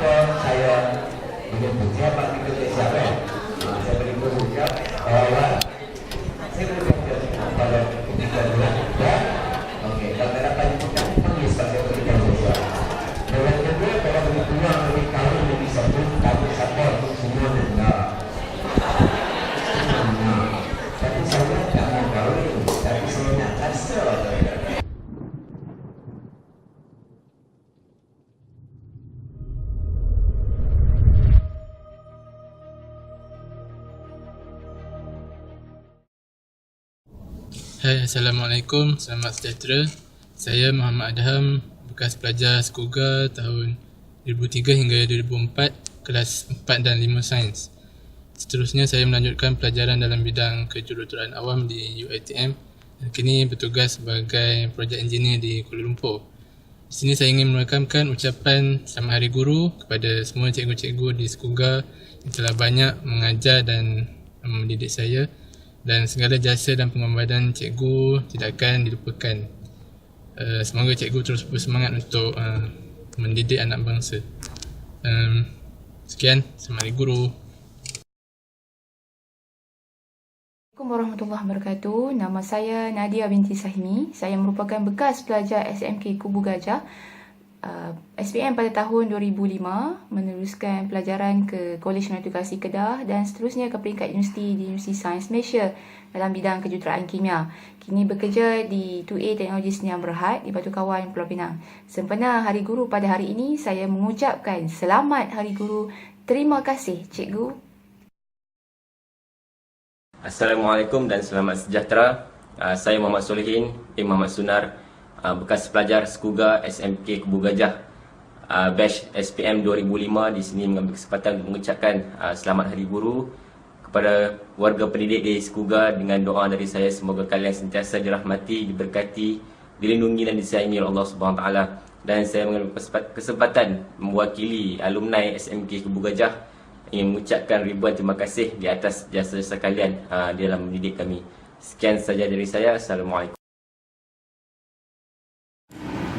maka saya menyebut siapa di siapa. Saya beri berucap bahwa saya berucap pada ketika bulan ya. Okey, kalau dapat dibuka panggil saya berikan berucap. Dan kedua kalau begitu lebih kali lebih sebut kami siapa untuk semua benda. Tapi saya tak mau kahwin, tapi saya nak rasa. Hai, Assalamualaikum, selamat sejahtera. Saya Muhammad Adham, bekas pelajar Skuga tahun 2003 hingga 2004, kelas 4 dan 5 sains. Seterusnya saya melanjutkan pelajaran dalam bidang kejuruteraan awam di UiTM dan kini bertugas sebagai projek engineer di Kuala Lumpur. Di sini saya ingin merakamkan ucapan Selamat Hari Guru kepada semua cikgu-cikgu di Skuga yang telah banyak mengajar dan mendidik saya, dan segala jasa dan pengorbanan cikgu tidak akan dilupakan. Semoga cikgu terus bersemangat untuk mendidik anak bangsa. Sekian, Selamat Hari Guru. Assalamualaikum warahmatullahi wabarakatuh. Nama saya Nadia binti Sahimi. Saya merupakan bekas pelajar SMK Kubu Gajah SPM pada tahun 2005, meneruskan pelajaran ke Kolej Edukasi Kedah dan seterusnya ke peringkat universiti di Universiti Sains Malaysia dalam bidang kejuruteraan kimia. Kini bekerja di 2A Teknologi Sdn Bhd di Batu Kawan, Pulau Pinang. Sempena Hari Guru pada hari ini, saya mengucapkan Selamat Hari Guru. Terima kasih, Cikgu. Assalamualaikum dan selamat sejahtera. Saya Muhammad Solihin bin Muhammad Sunar, bekas pelajar Skuga SMK Kubu Gajah batch SPM 2005. Di sini mengambil kesempatan untuk mengucapkan Selamat Hari Guru kepada warga pendidik di Skuga dengan doa dari saya semoga kalian sentiasa dirahmati, diberkati, dilindungi dan disayangi oleh Allah Subhanahu Wa Taala. Dan saya mengambil kesempatan mewakili alumni SMK Kubu Gajah ingin mengucapkan ribuan terima kasih di atas jasa-jasa kalian dalam mendidik kami. Sekian saja dari saya. Assalamualaikum.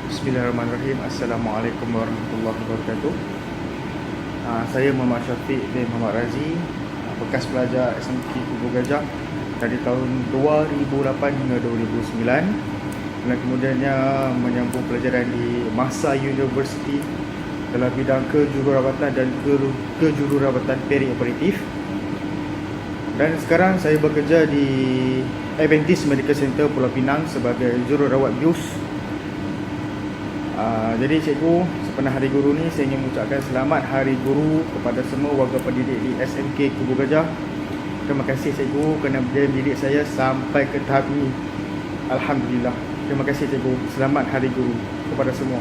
Bismillahirrahmanirrahim. Assalamualaikum warahmatullahi wabarakatuh. Saya Muhammad Syafiq bin Muhammad Razi, bekas pelajar SMK Kubu Gajah dari tahun 2008 hingga 2009, dan kemudiannya menyambung pelajaran di Masa University dalam bidang kejururawatan dan kejururawatan perioperatif. Dan sekarang saya bekerja di Adventist Medical Center Pulau Pinang sebagai jururawat BIUS. Jadi cikgu, sempena Hari Guru ni saya ingin mengucapkan Selamat Hari Guru kepada semua warga pendidik di SMK Kubu Gajah. Terima kasih cikgu kerana dia mendidik saya sampai ke tahap ini. Alhamdulillah. Terima kasih cikgu. Selamat Hari Guru kepada semua.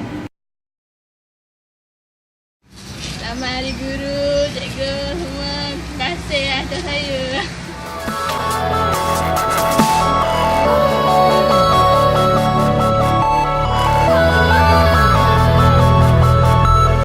Selamat Hari Guru